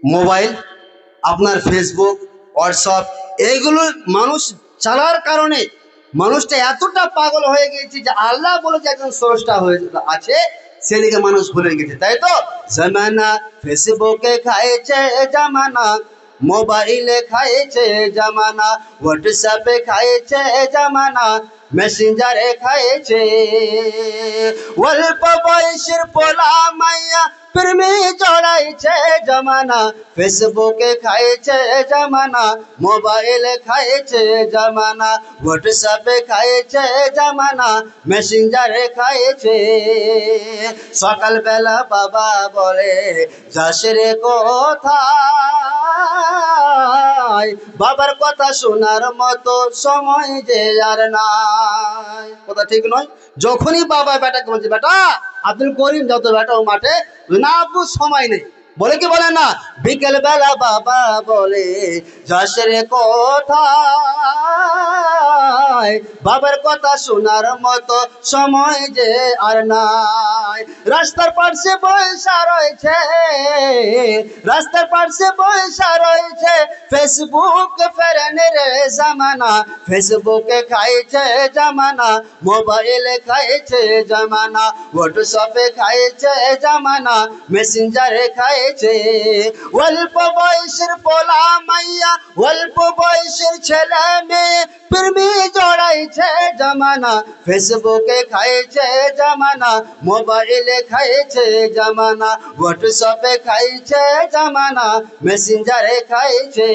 Mobile, আপনার Facebook, WhatsApp, এইগুলো মানুষ চালার কারণে মানুষটা এতটা পাগল হয়ে গেছে যে আল্লাহ বলে যে একজন স্রষ্টা হয়ে আছে সেদিকে মানুষ ভুলে গেছে, তাই তো? জামানা ফেসবুকে খাইছে জামানা, মোবাইলে খাইছে জামানা, হোয়াটসঅ্যাপে খাইছে জামানা, মেসেঞ্জারে খাইছে। অল্প বয়সের পোলা মাইয়া প্রেমে জড়াইছে জামানা, ফেসবুকে খাইছে জামানা, মোবাইলে খাইছে জামানা, হোয়াটসঅ্যাপে খাইছে জামানা, মেসেঞ্জারে খাইছে। সকালবেলা বাবা বলে যাস রে কোথায়, বাবার কথা শোনার মতো সময় যে আর নাই। কথা ঠিক নয়? যখনই বাবা বেটাকে বলছে বেটা আব্দুল করিম যত বেটা ও মাঠে, না আব্বু সময় নেই, বলে কি বলে না? বিকেল বেলা বাবা বলে যাস রে কোথায়, বাবার কথা শোনার মতো সময় যে আর নাই। রাস্তার পাশে বৈশা রয়েছে, রাস্তার পাশে বৈশা রয়েছে, ফেসবুক ফেরানের জামানা, ফেসবুকে খাইছে জামানা, মোবাইলে খাইছে জামানা, হোয়াটসঅ্যাপে খাইছে জামানা, মেসেঞ্জারে খাইছে। অল্প বয়সের পোলা মাইয়া, অল্প বয়সের ছেলে মেয়ে প্রেমে জড়াইছে জামানা, ফেসবুকে খাইছে জামানা, মোবাইলে খাইছে জামানা, হোয়াটসঅ্যাপে খাইছে জামানা, মেসেঞ্জারে খাইছে।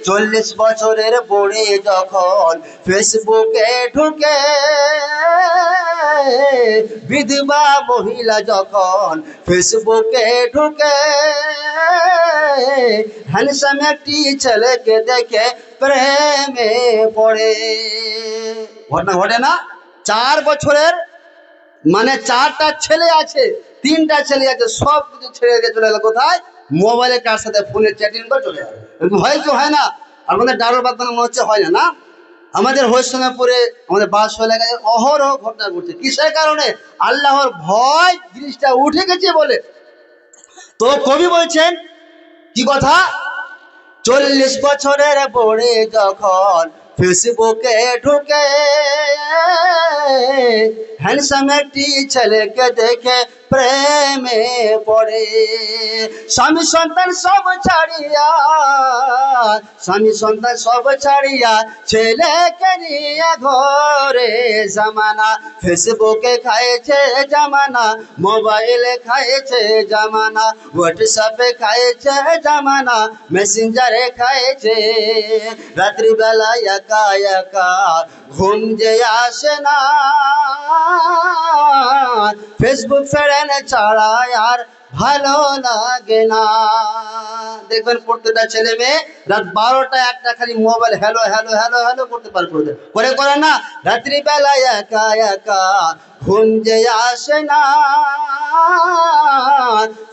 40 বছরের বুড়ি যখন ফেসবুকে ঢুকে, বিধবা মহিলা যখন ফেসবুকে ঢুকে, হ্যান্ডসাম একটি ছেলেকে দেখে প্রেমে পড়ে। ঘটনা ঘটে না? 4 বছরের মানে 4টা ছেলে আছে, 3টা ছেলে আছে, সব কিছু ছেড়ে দিয়ে চলে গেল কোথায়? মোবাইলে কার সাথে ফোনে চ্যাটিং করে চলে যাবে। এরকম হয় কি হয় না? আমাদের ডারোর বাদনা মনে হচ্ছে হয় না, না? আমাদের হরিশ্চন্দ্রপুরে আমাদের বাস এলাকায় অহরহ ঘটনা ঘটছে। কিসের কারণে? আল্লাহর ভয় জিনিসটা উঠে গেছে বলে। তো কবি বলছেন কি কথা? 40 বছরের বুড়ি যখন ফেসবুকে ঢুকে, হ্যান্ডসাম একটি ছেলেকে দেখে প্রেমে পড়ে। স্বামী সন্তান সব ছাড়িয়া, স্বামী সন্তান সব ছাড়িয়া ছেলেকে নিয়ে ঘরে জামানা, ফেসবুকে খাইছে জামানা, মোবাইলে খাইছে জামানা, হোয়াটসঅ্যাপে খাইছে জামানা, মেসেঞ্জারে খাইছে। রাত্রিবেলা একা একা ঘুম যে আসে না, ফেসবুক ফ্রেন্ড ছাড়া আর ভালো লাগে না। দেখবেন প্রত্যেকটা ছেলে মেয়ে রাত 12টা 1টা খালি mobile hello hello hello hello করতে পারে, করে না? রাত্রিবেলা একা একা ঘুম যে আসে না,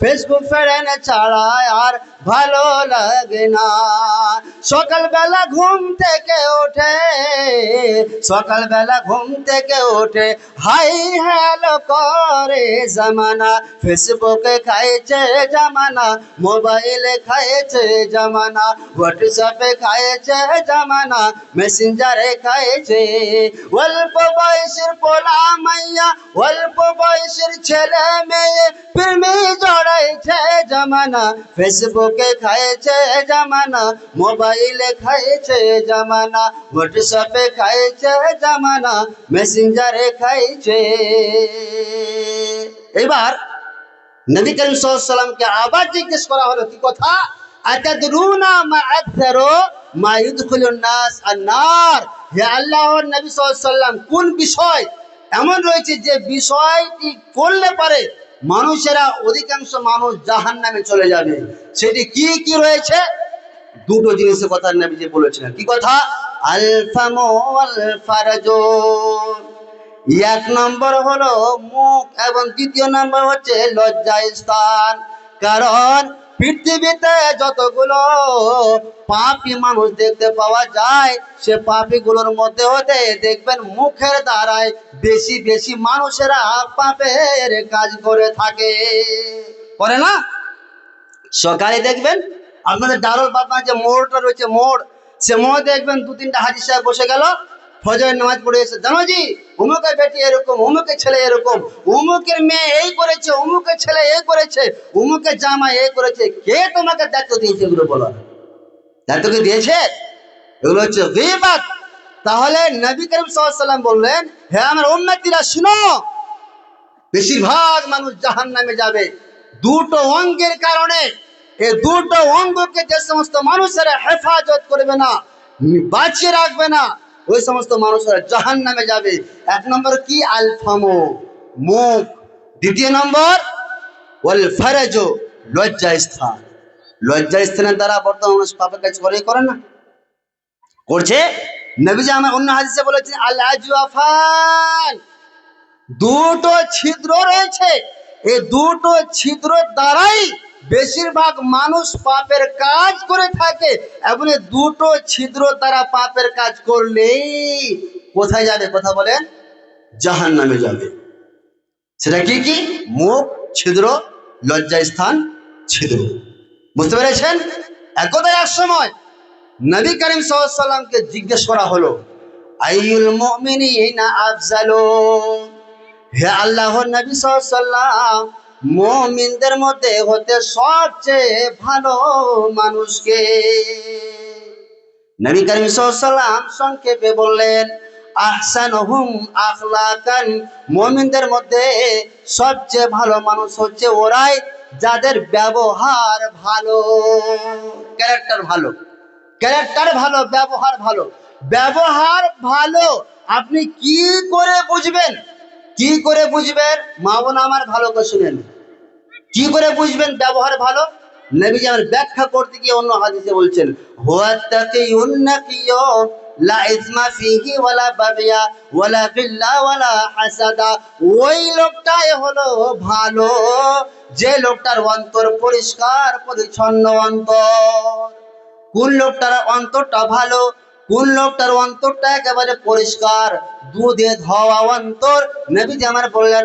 ফেসবুক ফ্রেন্ড ছাড়া আর ভালো লাগে না। সকালবেলা ঘুম থেকে ওঠে, সকালবেলা ঘুম থেকে ওঠে হাই হ্যালো করে জামানা, ফেসবুকে খাইছে জামানা, মোবাইলে খাইছে জামানা, হোয়াটসঅ্যাপে খাইছে জামানা, মেসেঞ্জারে খাইছে। অল্প বয়সের পোলা মাইয়া, অল্প বয়সের ছেলে মেয়ে প্রেমে জড়াইছে জামানা, ফেসবুকে খাইছে জামানা, মোবাইলে খাইছে জামানা, হোয়াটসঅ্যাপে খাইছে জামানা, মেসেঞ্জারে খাইছে। এবার নবী করিম সাল্লাল্লাহু আলাইহি ওয়াসাল্লামকে আবার জিজ্ঞেস করা হলো কি কথা? আতাদরুনা মা আকসারু মা ইদখুলুন নাস আন-নার। হে আল্লাহর নবী সাল্লাল্লাহু আলাইহি ওয়াসাল্লাম, কোন বিষয় এমন রয়েছে যে বিষয়টি করলে পারে মানুষেরা, অধিকাংশ মানুষ জাহান্নামে চলে যাবে? সেটি কি কি রয়েছে? দুটো জিনিসের কথা নবীজি বলেছিলেন। কি কথা? আল ফামু ওয়াল ফারজু। 1 নম্বর হলো মুখ এবং 2য় নম্বর হচ্ছে লজ্জা স্থান। কারণ পৃথিবীতে যতগুলো পাপী মানুষ দেখতে পাওয়া যায়, সে পাপীগুলোর মধ্যে হতে দেখবেন মুখের দ্বারাই বেশি বেশি মানুষেরা পাপের কাজ করে থাকে, করে না? সকালে দেখবেন আপনাদের দারুল বাবা যে মোড়টা রয়েছে, মোড়, সে মোড় দেখবেন 2-3টা হাজি সাহেব বসে গেল, ফজরের নামাজ পড়ে এসে, জানো জি অমুকের বেটি এরকম, অমুকের ছেলে এরকম, অমুকের মেয়ে এই করেছে, অমুকের ছেলে এই করেছে, অমুকের জামা এই করেছে। কে তোমাকে দায়িত্ব দিয়েছে এগুলো বলো? দায়িত্ব কে দিয়েছে? এগুলো হচ্ছে গীবত। তাহলে নবী করিম সাল্লাল্লাহু আলাইহি ওয়াসাল্লাম বললেন, হে আমার উম্মতিরা শুনো, বেশিরভাগ মানুষ জাহান্নামে যাবে দুটো অঙ্গের কারণে। এই দুটো অঙ্গকে যে সমস্ত মানুষেরা হেফাজত করবে না, বাঁচিয়ে রাখবে না, ওই সমস্ত মানুষেরা জাহান্নামে যাবে। 1 নম্বর কি? আল ফামু, মুখ। 2 নম্বর ওয়াল ফারাজু, লজ্জা স্থান। লজ্জা স্থানের দ্বারা বর্তমান মানুষ পাপের কাজ করে না, করছে। নবীজি আমার অন্য হাদিসে বলেছেন আল আজওয়াফান, দুটো ছিদ্র রয়েছে, এই দুটো ছিদ্র দ্বারাই বেশিরভাগ মানুষ পাপের কাজ করে থাকে। এবং এই দুটো ছিদ্র দ্বারা পাপের কাজ করলেই কোথায় যাবে? কথা বলেন, জাহান্নামে যাবে। সেটা কি কি? মুখ ছিদ্র, লজ্জা স্থান ছিদ্র। বুঝতে পেরেছেন? একদাই এক সময় নবী করিম সাল্লাল্লাহু আলাইহি ওয়াসাল্লামকে জিজ্ঞেস করা হলো, আইয়ুল মুমিনিনা আফজালু, হে আল্লাহর নবী সাল্লাল্লাহু আলাইহি ওয়াসাল্লাম, মুমিনদের মধ্যে হতে সবচেয়ে ভালো মানুষকে? নবী করিম সাল্লাল্লাহু আলাইহি ওয়াসাল্লাম সংক্ষেপে বললেন, আহসানুহুম আখলাকান, মুমিনদের মধ্যে সবচেয়ে ভালো মানুষ হচ্ছে ওরাই যাদের ব্যবহার ভালো, ক্যারেক্টার ভালো। ক্যারেক্টার ভালো, ব্যবহার ভালো। ব্যবহার ভালো আপনি কি করে বুঝবেন? কি করে বুঝবেন? মা বোন আমার ভালো করে শুনেন, কি করে বুঝবেন ব্যবহার ভালো? নবীজি আমার ব্যাখ্যা করতে গিয়ে অন্য হাদিসে বলছেন, হুয়া তাকিয়ুন নাকিয়ু লা ইসমা ফিহি ওয়ালা বাগিয়া ওয়ালা গিল্লা ওয়ালা হাসাদা। ওই লোকটাই হলো ভালো যে লোকটার অন্তর পরিষ্কার পরিচ্ছন্ন অন্তর। কোন লোকটার অন্তরটা ভালো? কোন লোকটার অন্তরটা একেবারে পরিষ্কার, দুধে ধোয়া অন্তর? নবীজি আমার বললেন,